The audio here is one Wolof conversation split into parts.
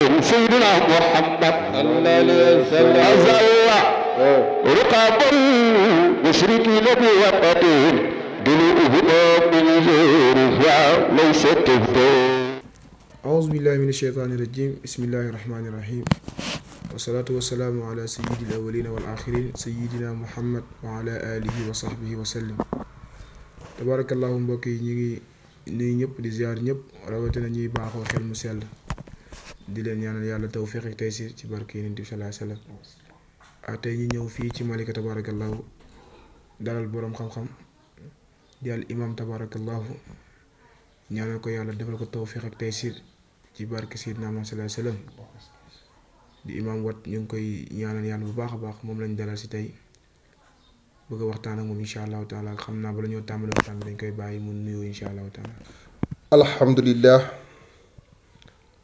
سيدنا محمد صلى الله عليه وسلم أزال رقاب المشركين بوقتهم دلوهم من زورها ليس تهدون. أعوذ بالله من الشيطان الرجيم. بسم الله الرحمن الرحيم. والصلاة والسلام على سيد الأولين والآخرين سيدنا محمد وعلى آله وصحبه وسلم. تبارك الله. mbokk yi ñu ngi nuyu ñëpp di ziar ñëpp rawatina ñuy baaxoo xel mu sell di leen ñaanal yàlla tawfiq ak taysir ci barke Yonent bi sallallahu alayhi wasallam. tey ñu ñëw fii ci Malika tabarakallahu dalal boroom xam-xam di al imam tabarakallahu ñaanal ko yàlla defal ko tawfiq ak taysir ci barke Seydina Muhammad sallallahu alayhi wasallam. di imam wat ñu ngi koy ñaanal yàlla bu baax a baax moom lañ dalal si tey bëgg a waxtaan ak moom insha allahu taala. xam naa bala ñoo tàmbali waxtaan dañ koy bàyyi mu nuyoo insha allahu taala.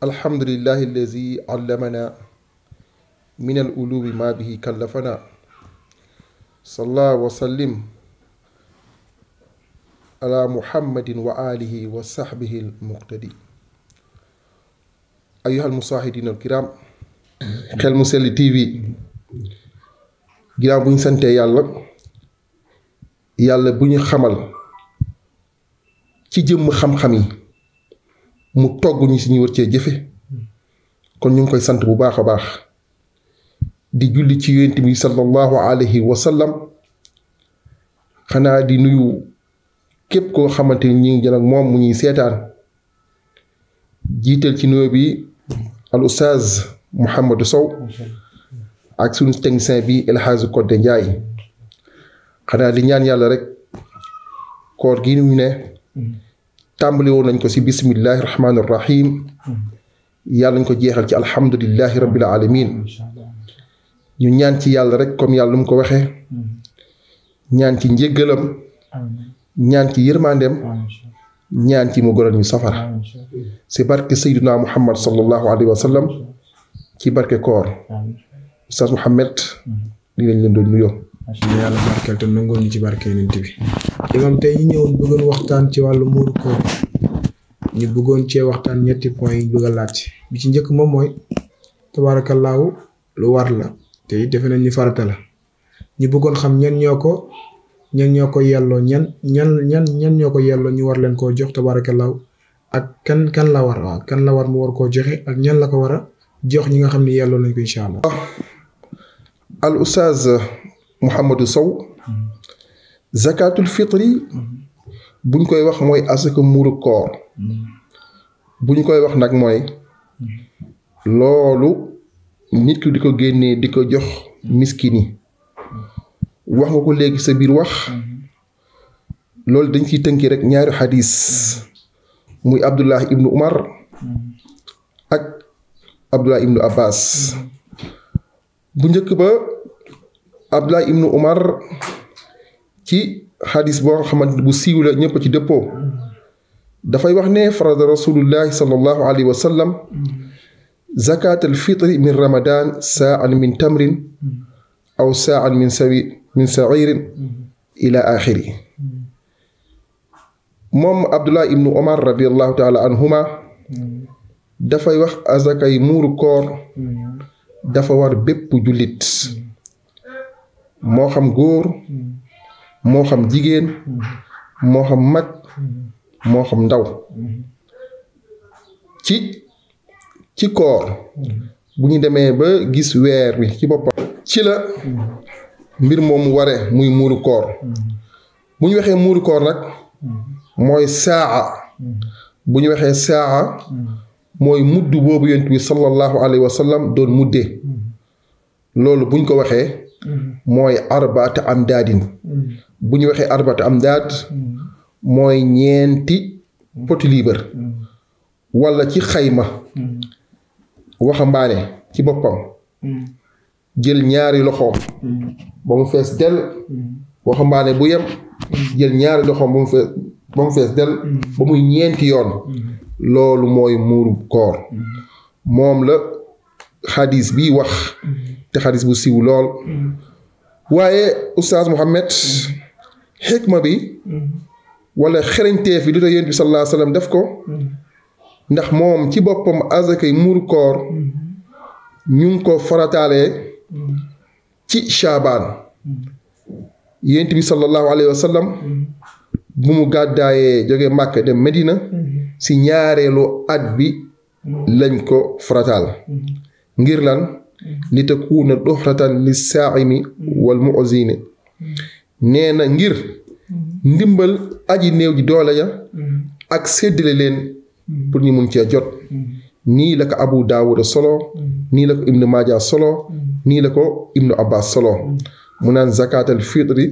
alhamdulillahi allazi allamana min al ulubi ma bihi kallafana salla wa sallim ala muhammadin wa alihi wa sahbihi al muqtadi. ayuha al musahidin al kiram. Xel mu Sell TV ginnaaw bu ñu santee yàlla bu ñu xamal ci jëmm xam-xam yi mu togg ñu si ñu war cee jëfe kon ñu ngi koy sant bu baax a baax di julli ci yonent bi sallallahu alayhi wa sallam. xanaa di nuyu képp koo xamante ni ñi ngi jël ak moom mu ñuy seetaan jiital ci nuyoo bi al ustaaz Mouhamadou Sow ak suñu technicien bi El Hadj Codé Ndiaye. xanaa di ñaan yàlla rek koor gi ñu ne tàmbali woon nañ ko ci bismillahi rahmaani rahim yàlla nañ ko jeexal ci alhamdulillahi rabbil alamin. ñu ñaan ci yàlla rek comme yàlla lu mu ko waxee ñaan ci njéggalam ñaan ci yërmandeem ñaan ci mu goral ñu safara ci barke Seydina Muhammad sallallahu alayhi wa sallam ci barke koor. Oustaz Mouhamed li lañ leen doon nuyoo. yàlla barkeel te nangoo ñu ci barke Yonent bi. imam tey ñu ñëwoon bëggoon waxtaan ci wàllu muuru koor. ñu bëggoon cee waxtaan ñetti points yi bëgg a laaj bi ci njëkk moom mooy tabaarakallaahu lu war la te it defe nañ ni farata la. ñu bëggoon xam ñan ñoo ko yelloo ñan ñoo ko yelloo ñu war leen koo jox tabaarakallaahu ak kan la war waaw kan la war mu war koo joxe ak ñan la ko war a jox ñi nga xam ne yelloo nañ ko incha allah. al ustaaz Mouhamadou Sow zakatul fitri buñ koy wax mooy asaka muuru koor. buñ koy wax nag mooy loolu nit ki di ko génnee di ko jox miskin yi. wax nga ko léegi sa biir wax loolu dañ ciy tënki rek ñaari xadis muy Abdullah ibnu Umar ak Abdullah ibnu Abbas. bu njëkk ba Abdullah ibnu Umar ci xadis boo xamante bu siiw la ñëpp ci dëppoo dafay wax ne farada rasulullahi sallallahu alayhi wa sallam zakat al fitri min ramadan saan min tamrin aw saan min sa'irin ila axiri. moom Abdullah ibnu Umar radiallahu taala anhuma dafay wax azakay muuru koor dafa war bépp jullit moo xam góor moo xam jigéen moo xam mag moo xam ndaw ci koor bu ñu demee ba gis weer wi ci boppam ci la mbir moomu ware muy muuru koor. bu ñu waxee muuru koor nag mooy saa bu ñu waxee saa mooy mudd boobu yonent bi sallallahu alayhi wa sallam doon muddee loolu buñ ko waxee mooy arbaata am daadin. bu ñu waxee arbaata am daad mooy ñeenti poti liibar walla ci xayma waxambaane ci boppam jël ñaari loxoom ba mu fees del waxambaane bu yem jël ñaari loxoom ba mu fees del ba muy ñeenti yoon loolu mooy muuru koor. moom la xadis bi wax te xadis bu siiw lool. waaye Oustaz Mouhamed xikma bi wala xereñteef bi lu tax yonent bi sallallahu alayhi wa sallam def ko ndax moom ci boppam azakay muuru koor ñu ngi ko farataalee ci Shaabaan yonent bi sallallahu alayhi wa sallam bu mu gàddaayee jóge Màkka dem Medina si ñaareelu at bi lañ ko farataal ngir lan li takuuna duhratan li saaimi wal mu'zini nee na ngir ndimbal aji néew ji doole ya ak séddale leen pour ñu mun cee jot nii la ko Abu Daawuda solo nii la ko Ibnu Maaja solo nii la ko Ibnu Abbas solo mu naan zakatal fitri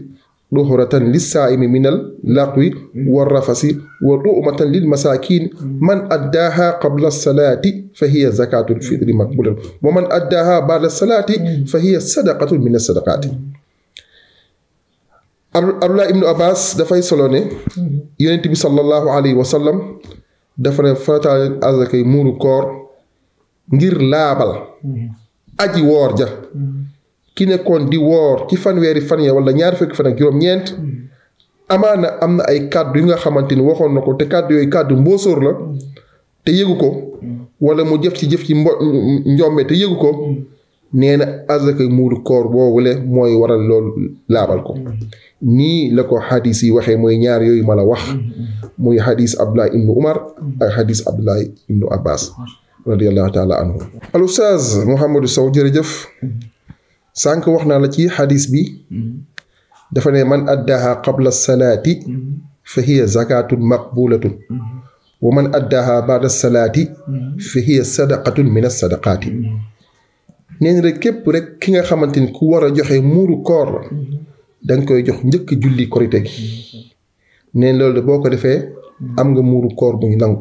duhratan li saaimi minal laqwi wa rafasi wa tu'matan lil masaakin man addaaha qabla salaati fa hiya zakatul fitri maqbulatun wa man addaaha ba'da salaati fa hiya sadaqatun min as-sadaqaati Abdullah ibnu Abbas dafay solo ne yonent bi sallallahu alayhi wa sallam dafa ne farataal azakay muuru koor ngir laabal aji woor ja ki nekkoon di woor ci fanweeri fan ya wala ñaar fukki fan ak juróom-ñeent amaana am na ay kàddu yu nga xamante ni waxoon na ko te kàddu yooyu kàddu mbóosóor la te yëgu ko wala mu jëf ci njombe te yëgu ko nee na azakay muuru koor boobule mooy waral loolu laabal ko nii la ko xadis yi waxee mooy ñaar yooyu ma la wax muy xadis Abdullah ibnu Umar ak xadis Abdullah ibnu Abbas radiallahu taala anhu al ustaaz Mouhamadou Sow jërëjëf sànq wax naa la ci xadis bi dafa ne man addaaha qabla salaati fa hiya zakatun maqbulatun wa man addaaha baada salaati fa hiya sadaqatun min as-sadaqaati nee na rek képp rek ki nga xamante ni ku war a joxe muuru koor la danga koy jox njëkk julli korite gi nee na loolu de boo ko defee am nga muuru koor bu ñu nangu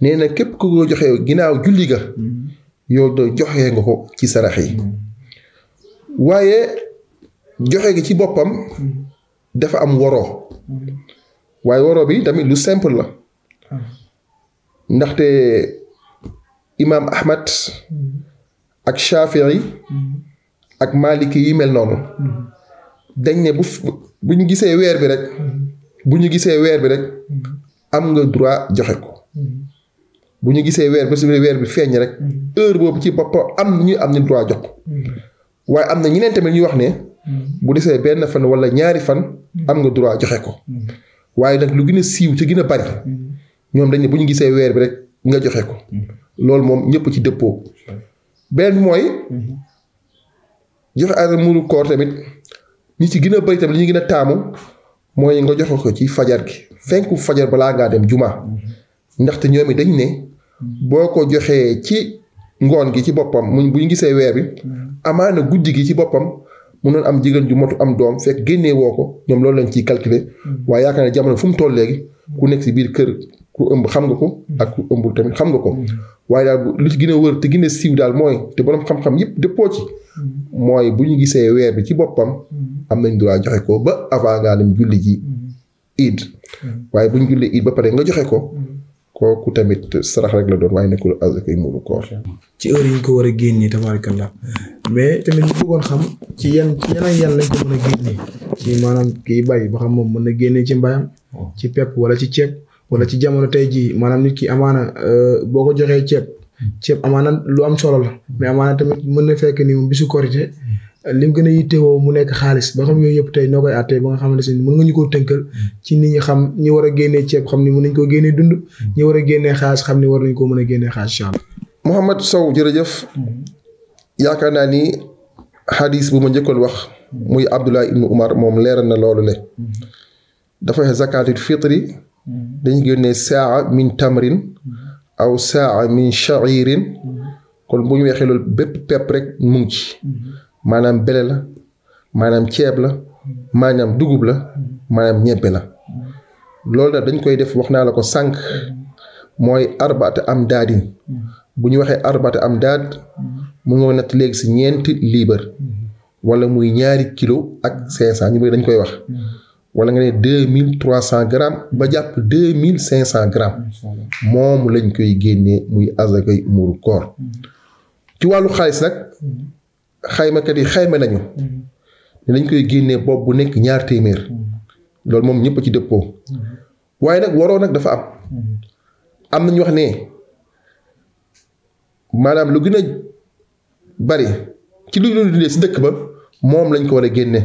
nee na képp ku ko joxe ginnaaw julli ga yow de joxe nga ko ci sarax yi waaye joxe gi ci boppam dafa am woroo waaye woroo bi tamit lu simple la ndaxte imaam Ahmad ak Shafii ak Maliki yi mel noonu dañ ne bu ñu gisee weer bi rek am nga droit joxe ko bu ñu gisee weer bi feeñ rek heure boobu ci boppam am ni droit jox ko waaye am na ñeneen tamit ñu wax ne bu desee benn fan wala ñaari fan am nga droit joxe ko waaye nag lu gën a siiw ci gën a bari ñoom dañ ne bu ñu gisee weer bi rek nga joxe ko loolu moom ñëpp ci dëppoo benn bi mooy joxe azakay muuru koor tamit ñi ci gën a bari tamit li ñu gën a taamu mooy nga joxe ko ci fajar gi fenku fajar balaa ngaa dem juma ndaxte ñoom it dañ ne boo ko joxee ci ngoon gi ci boppam bu ñu gisee weer bi amaana guddi gi ci boppam mu noon am jigéen ju motu am doom fekk génnee woo ko ñoom loolu lañ ciy calculer waaye yaakaar ne jamono fu mu toll léegi ku nekk si biir kër ku ëmb xam nga ko ak ku ëmbul tamit xam nga ko waaye daal lu ci gën a wër te gën a siiw daal mooy te borom xam-xam yëpp dëppoo ci mooy bu ñu gisee weer bi ci boppam am nañ droit joxe ko ba avant ngaa dem julli ji iid waaye bu ñu julli iid ba pare nga joxe ko kooku tamit sarax rek la doon waaye nekkul azakay muuru koor ci heure yi ñu ko war a génnee tabaarakallah mais tamit ñu bëggoon xam ci yan lañ ko mën a génnee ci maanaam kii bay ba xam moom mën na génnee ci mbayam ci pepp wala ci ceeb wala ci jamono tey jii maanaam nit ki amaana boo ko joxee ceeb amaana lu am solo la mais amaana tamit mën na fekk ni moom bisu korite lim gën a yittewoo mu nekk xaalis ba xam yooyu yëpp tey noo koy àttee ba nga xamante ne mën nga ñu koo tënkal ci nit ñi xam ñi war a génnee ceeb xam ni mën nañ koo génnee dund ñi war a génnee xaalis xam ni war nañ koo mën a génnee xaalis incha allah. Mouhamed Sow jërëjëf yaakaar naa ni xadis bu ma njëkkoon wax muy Abdullah ibnu Umar moom leeral na loolu le dafa wax zakatul fitri dañu génnee saa min tamrin aw saa min sha'irin kon bu ñu waxee loolu bépp pepp rek mu ngi ci maanaam bele la maanaam ceeb la maanaam dugub la maanaam ñebbe la loolu nag dañ koy def wax naa la ko sànq mooy arbaate am daadin bu ñu waxee arbaate am daad mu nga natt léegi si 4 liibar wala muy 2 kilo ak 500 ñu bëri dañ koy wax wala nga ne 2300 grammes ba jàpp 2500 grammes moom lañ koy génnee muy azakay muuru koor ci wàllu xaalis nag xaymakat yi xayma nañu ne dañ koy génnee bopp bu nekk 200 loolu moom ñëpp ci dëppoo waaye nag waroo nag dafa am am na ñu wax ne maanaam lu gën a bari ci lu ñu dundee si dëkk ba moom lañ ko war a génne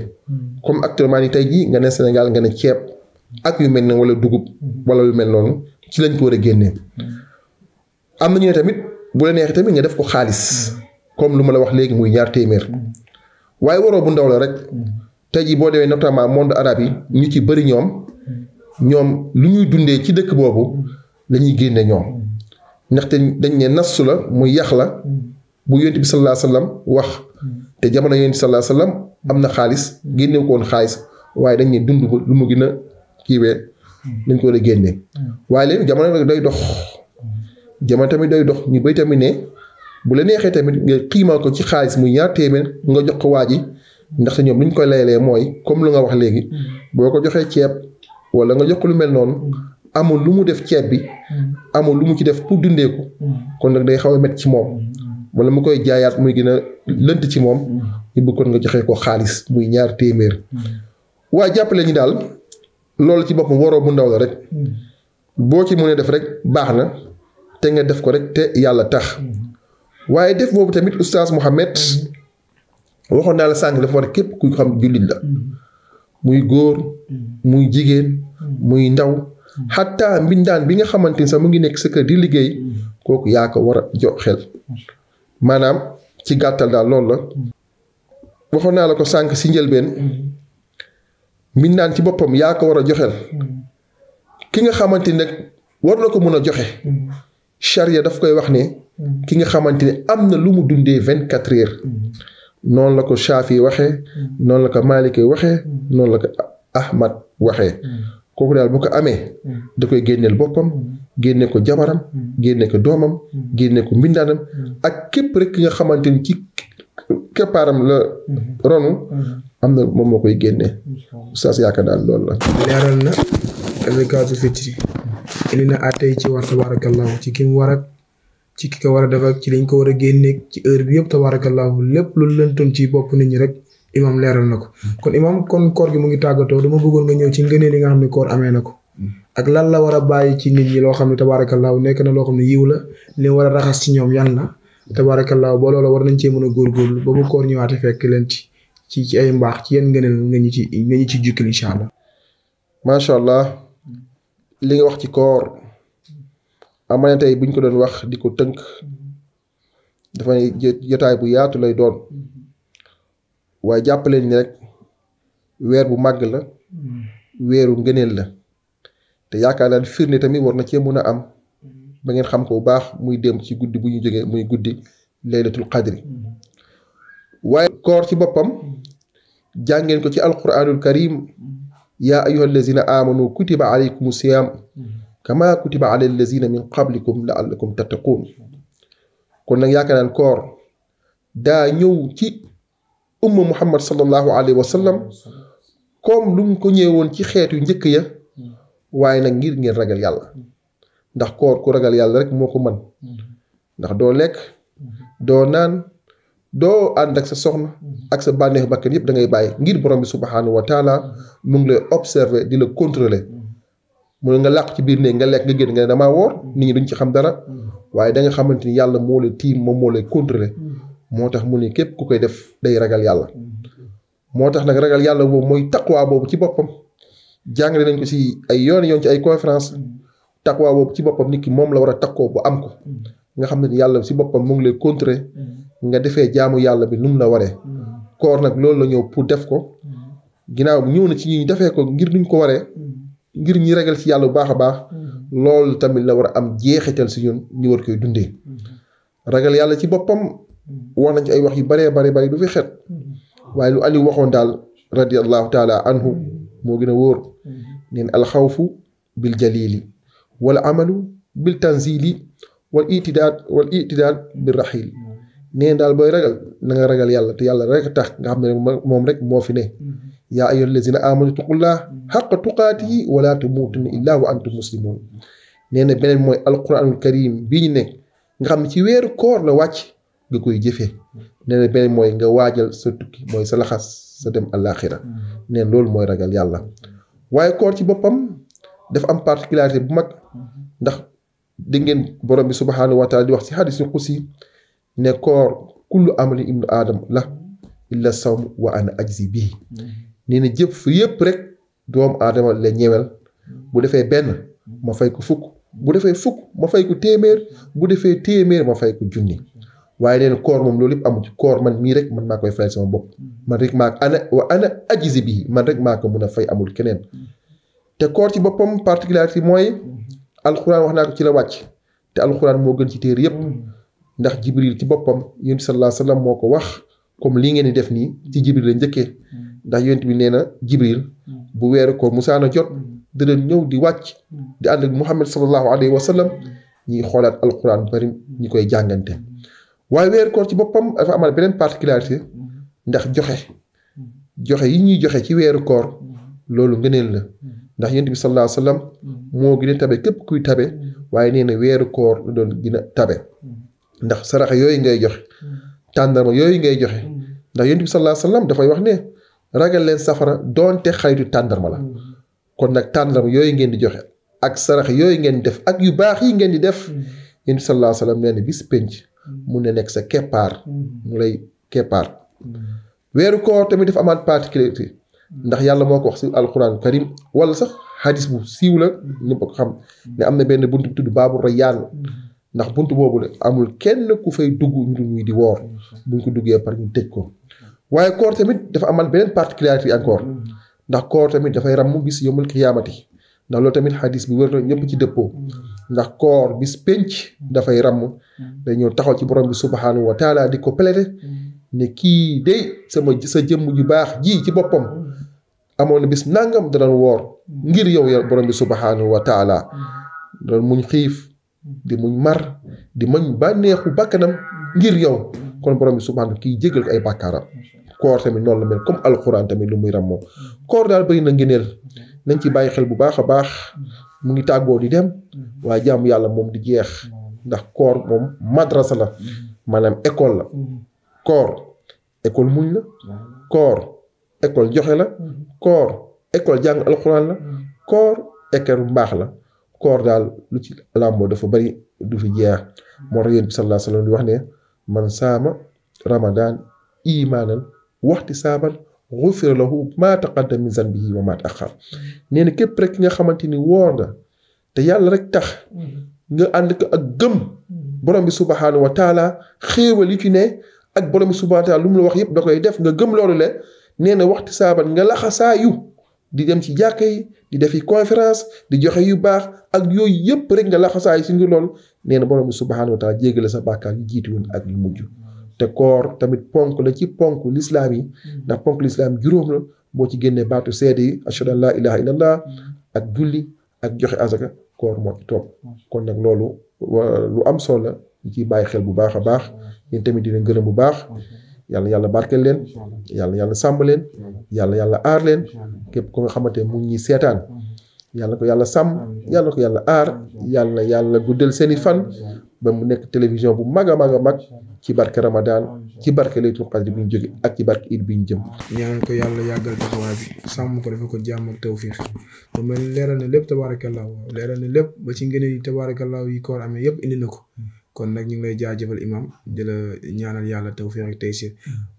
comme actuellement ni tey jii nga ne Sénégal nga ne ceeb ak yu mel ne wala dugub wala yu mel noonu ci lañ ko war a génne am na ñu ne tamit bu la neexee tamit nga def ko xaalis comme lu ma la wax léegi muy 2 téeméer waaye waroo bu ndaw la rek tey jii boo demee notamment monde arabe yi ñu ci bëri ñoom lu ñuy dundee ci dëkk boobu la ñuy génne ñoom ndaxte dañ ne nassu la muy yax la bu yonent bi sallallahu alayhi wa sallam wax te jamono yonent bi sallallahu alayhi wa sallam am na xaalis génne ko woon xaalis waaye dañ ne dund ko lu mu gën a kiiwee dañ ko war a génne waaye léegi jamono day dox jamono tamit day dox ñu bay tamit ne bu la neexee tamit nga xiimal ko ci xaalis muy 2 téeméer nga jox ko waa ji ndaxte ñoom li ñu koy layalee mooy comme lu nga wax léegi boo ko joxee ceeb wala nga jox ko lu mel noonu amul lu mu def ceeb bi amul lu mu ci def pour dundee ko kon nag day xaw a métti ci moom wala mu koy jaayaat muy gën a lënt ci moom ñu bëggoon nga joxee ko xaalis muy 2 téeméer waaye jàppale ñu daal loolu ci boppam waroo bu ndaw la rek boo ci mënee def rek baax na te nga def ko rek te yàlla tax waaye def boobu tamit oustaz Mouhamed waxoon naa la sànq dafa war képp ku xam jullit la muy góor muy jigéen muy ndaw xataa mbindaan bi nga xamante ni sax mu ngi nekk sa kër di liggéey kooku yaa ko war a jox xel maanaam ci gàttal daal loolu la waxoon naa la ko sànq si njëlbeen mbindaan ci boppam yaa ko war a joxel ki nga xamante ni nag war na ko mën a joxe charia daf koy wax ne ki nga xamante ni am na lu mu dundee 24 heures noonu la ko Shafi waxee noonu la ko Malik waxee noonu la ko Ahmad waxee kooku daal bu ko amee da koy génneel boppam génne ko jabaram génne ko doomam génne ko mbindaanam ak képp rek ki nga xamante ni ci keppaaram la ronu am na moom moo koy génne oustaz yaakaar daal loolu la leeral na zakaatul fitri indi na àttee ci war tabarakallahu ci ki mu war ak ci ki ko war a def ak ci liñ ko war a génne ci heure bi yëpp tabarakallahu lépp lu lëntoon ci bopp nit ñi rek imam leeral na ko kon imam kon koor gi mu ngi tàggatoo dama bëggoon nga ñëw ci ngëneel li nga xam ne koor amee na ko ak lan la war a bàyyi ci nit ñi loo xam ne tabarakallahu nekk na loo xam ne yiw la li war a raxas ci ñoom yan la tabarakallahu ba loola war nañ cee mën a góorgóorlu ba bu koor ñëwaate fekk leen ci ay mbaax ci yenn ngëneel nga ñu ci jukkil incha allah. macha allah li nga wax ci koor amana tey buñ ko doon wax di ko tënk dafa jotaay bu yaatu lay doon waaye jàppaleen ni rek weer bu màgg la weeru ngëneel la te yaakaar naa firnde tamit war na cee mën a am ba ngeen xam ko bu baax muy dem ci guddi bu ñu jógee muy guddi laylatul qadri waaye koor ci boppam jàngeen ko ci alquranul karim yaa ayyuha allazina amanu kutiba alaykum siyam kama kutiba ala allazina min qablikum laallakum tattaqun kon nag yaakaar naan koor daa ñëw ci umma muhammad sallallahu alayhi wa sallam comme lu mu ko ñëwoon ci xeetu njëkk ya waaye nag ngir ngeen ragal yàlla ndax koor ku ragal yàlla rek moo ko mën ndax doo lekk doo naan doo ànd ak sa soxna ak sa bànneexu bakkan yëpp da ngay bàyyi ngir borom bi subhanahu wa taala mu ngi lay observer di la contrôler mu ne nga làq ci biir néeg nga lekk nga génn nga ne damaa woor nit ñi duñ ci xam dara waaye da nga xamante ni yàlla moo lay tiim moom moo lay contrôler moo tax mu ne képp ku koy def day ragal yàlla moo tax nag ragal yàlla boobu mooy taqwa boobu ci boppam jàngale nañ ko si ay yoon ci ay conférence taqwa boobu ci boppam nit ki moom la war a takkoo bu am ko nga xam ne yàlla si boppam mu ngi lay contrôler nga defee jaamu yàlla bi nu mu la waree koor nag loolu la ñëw pour def ko ginnaaw ñëw na ci ñi defee ko ngir nuñ ko waree ngir ñi ragal ci yàlla bu baax a baax loolu tamit la war a am jeexital si ñun ñu war koy dundee ragal yàlla ci boppam wax nañ ci ay wax yu baree bari du fi xet waaye lu Aliou waxoon daal radiallahu taala anhu moo gën a wóor neen alxawfu bil jalili wal amalu bil tanzili wal itidaad bil raxil neen daal booy ragal na nga ragal yàlla te yàlla rek tax nga xam ne moom rek moo fi ne yaa ayyuha allazina amanu tuqullah xaqa tuqaatihi wala tamuutunna illa wa antum muslimun nee na beneen mooy alquranul karim bii ñu nekk nga xam ne ci weeru koor la wàcc nga koy jëfee nee na beneen mooy nga waajal sa tukki mooy sa laxas sa dem àllaaxira neen loolu mooy ragal yàlla waaye koor ci boppam dafa am particularité bu mag ndax dégg ngeen borom bi subhanahu wa taala di wax si hadisul qudsi ne koor kullu amali ibnu aadam la illa sawm wa ana ajzi bii nee na jëf yépp rek doomu aadama la ñewel bu defee benn ma fay ko fukk bu defee fukk ma fay ko téeméer bu defee téeméer ma fay ko junni waaye nee na koor moom loolu yëpp amu ci koor man mii rek man maa koy fayal sama bopp man rek maa ana ajzi bii man rek maa ko mun a fay amul keneen te koor ci boppam particularité mooy alxuraan wax naa ko ci la wàcc te alxuraan moo gën ci téere yépp ndax jibril ci boppam yonent bi sallallahu alayhi wa sallam moo ko wax comme lii ngeen di def nii ci jibril la njëkkee ndax yonent bi nee na jibril bu weeru koor musaana jot da doon ñëw di wàcc di ànd ak muhammad sallallahu alayhi wa sallam ñiy xoolaat alxuraan bari ñi koy jàngante waaye weeru koor ci boppam dafa amal beneen particularité ndax joxe yi ñuy joxe ci weeru koor loolu ngëneel la ndax yonent bi sallallahu alayhi wa sallam moo gën a tabe képp kuy tabe waaye nee na weeru koor la doon gën a tabe ndax saraxa yooyu ngay joxe tàndarma yooyu ngay joxe ndax yonent bi sallallahu alayhi wa sallam dafay wax ne ragal leen safara doonte xaritu tàndarma la kon nag tàndarma yooyu ngeen di joxe ak sarax yooyu ngeen di def ak yu baax yi ngeen di def yonent bi sallallahu alayhi wa sallam nee na bis penc mun na nekk sa keppaar mu lay keppaar weeru koor tamit dafa amaat particularité ndax yàlla moo ko wax si alquran karim wala sax hadis bu siiw la ñëpp ko xam ne am na benn bunt bu tudd baabu rayyaan ndax bunt boobu la amul kenn ku fay dugg ñu ñuy di woor buñ ko duggee par ñu tëj ko waaye koor tamit dafa amal beneen particularité encore ndax koor tamit dafay ràmm bis yawmul qiyaamati ndax loolu tamit hadis bi wër na ñëpp ci dëppoo ndax koor bis penc dafay ràmm day ñëw taxaw ci borom bi subhanahu wa taala di ko plaidé ne kii day sa jëmm ju baax ji ci boppam amoon na bis nangam da doon woor ngir yow ya borom bi subhanahu wa taala doon muñ xiif di muñ mar di muñ bànneexu bakkanam ngir yow kon borom bi subhanahu kii jégal ko ay bàkkaaram koor tamit noonu la mel comme alxuraan tamit lu muy ràmmoo koor daal bëri na ngëneel nañ ci bàyyi xel bu baax a baax mu ngi tàggoo di dem waaye jaamu yàlla moom di jeex ndax koor moom madrasa la maanaam école la koor école muñ la koor école joxe la koor école jàng alxuraan la koor école mbaax la koor daal lu ci làmboo dafa bari du fi jeex moo tax yéen bi sallallahu alayhi wa sallam di wax ne man saama ramadan imaanan waxti saaban xufira lahu maa taqaddama min zanbihi wa maa ta'axxar nee na képp rek ki nga xamante ni woor nga te yàlla rek tax nga ànd ko ak gëm borom bi subhanahu wa taala xéewal yi ci ne ak borom bi subhanahu wa taala lu mu la wax yëpp da koy def nga gëm loolu le nee na waxti saaban nga laxasaayu di dem ci jàkka yi di defi conférence di joxe yu baax ak yooyu yëpp rek nga laxasaayu si ngir loolu nee na borom bi subhanahu wa taala jéggale sa bàkkaar yu jiitu woon ak yu mujj te koor tamit ponk la ci ponk lislaam yi ndax ponk lislaam juróom la boo ci génnee baatu seede yi ashhadu an laa ilaha illallah ak julli ak joxe azaka koor moo ci topp kon nag loolu lu am solo la ñu ciy bàyyi xel bu baax a baax yéen tamit dina gërëm bu baax yàlla barkeel leen yàlla sàmm leen yàlla aar leen képp ko nga xamante mu ngi ñuy seetaan yàlla ko yàlla sàmm yàlla ko yàlla aar yàlla guddal seeni fan ba mu nekk télévision bu mag a mag ci barke Ramadan ci barke laylatul qadr bi ñu jóge ak ci barke Eid bi ñu jëm. ñaanal ko yàlla yàggal taxawaay bi sàmm ko dafa ko jàmm ak tawfiix ba mel leeral na lépp tabaarakallaahu leeral na lépp ba ci ngëneel yi tabaarakallaahu yi koor amee yëpp indi na ko kon nag ñu ngi lay jaajëfal imam di la ñaanal yàlla tawfiix ak taysiir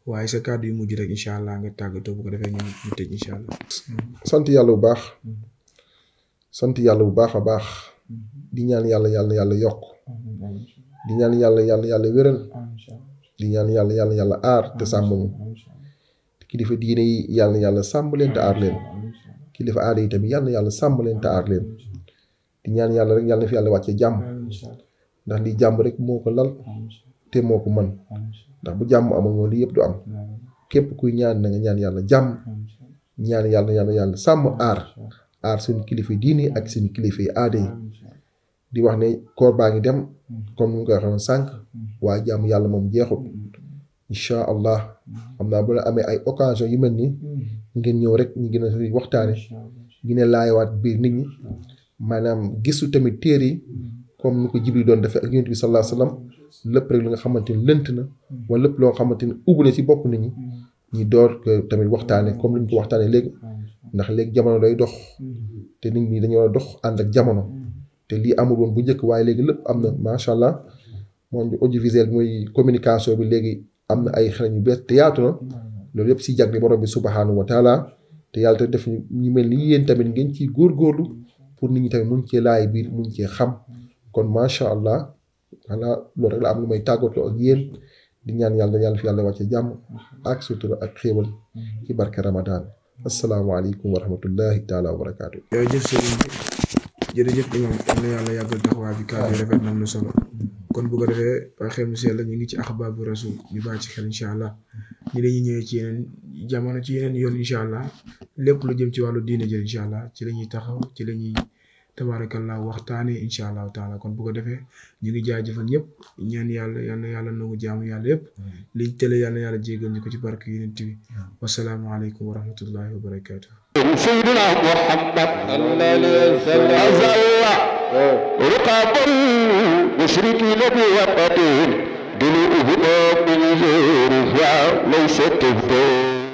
waaye sa kàddu yu mujj rek incha allah nga tàggatoo bu ko defee ñu tëj incha allah. sant yàlla bu baax a baax di ñaan yàlla yokk di ñaan yàlla wéral di ñaan yàlla aar te sàmm ñu kilifa diine yi yàlla sàmm leen te aar leen kilifa aada yi tamit yàlla sàmm leen te aar leen di ñaan yàlla rek yàlla na fi yàlla wàcce jàmm ndax lii jàmm rek moo ko lal te moo ko mën ndax bu jàmm amul moom lii yëpp du am képp kuy ñaan na nga ñaan yàlla jàmm ñaan yàlla sàmm aar suñu kilifa diine ak suñu kilifa yi aada yi di wax ne koor baa ngi dem comme ni mu koy waxee sànq waaye jàmm yàlla moom jeexul incha allah xam naa bu la amee ay occasion yu mel nii ngeen ñëw rek ñu gën a waxtaane gën a laayawaat biir nit ñi maanaam gisu tamit téere yi comme ni ko Jibril doon defee ak Yonent bi sallallahu alayhi wa sallam lépp rek li nga xamante ni lënt na wala lépp loo xamante ni ubbi na ci bopp nit ñi door ko tamit waxtaane comme li ñu ko waxtaane léegi ndax léegi jamono day dox te nit ñi dañoo dox ànd ak jamono te te lii amul woon bu njëkk waaye léegi lépp am na macha allah monde audiovisuel bi muy communication bi léegi am na ay xereñ yu bees te yaatu na loolu yëpp si jagli borom bi subhanahu wa taala te yàlla te def ñu mel ni yéen tamit ngeen ciy góorgóorlu pour nit ñi tamit mun cee laay biir mun cee xam kon macha allah xanaa loolu rek la am lu may tàggatoo ak yéen di ñaan yàlla fi yàlla wàcce jàmm ak sutura ak xéewal ci barke Ramadan asalaamaaleykum wa rahmatullahi taala wa barakaatu. jërëjëf sëriñ bi jërëjëf imam yal na yàlla yàggal taxawaay bi kàddu yi rafet na am na solo kon bu ko defee xel mu sell ñu ngi ci axbaabu rasul ñu bàyyi ci xel incha allah ni dañuy ñëwee ci yeneen jamono ci yeneen yoon incha allah lépp lu jëm ci wàllu diine jël incha allah ci la ñuy taxaw ci la ñuy tabaarakallah waxtaanee incha allahu taala kon bu ko defee ñu ngi jaajëfal ñëpp ñaan yàlla yal na yàlla nangu jaamu yàlla yëpp liñ tële yal na yàlla jégal ñu ko ci barke Yonent bi wasalaamualeykum wa rahmatullahi wa barakaatu. سيدنا محمد صلى الله عليه وسلم أزل رقاب المشركين بوقتهم دلوهم من زورها ليست تبدو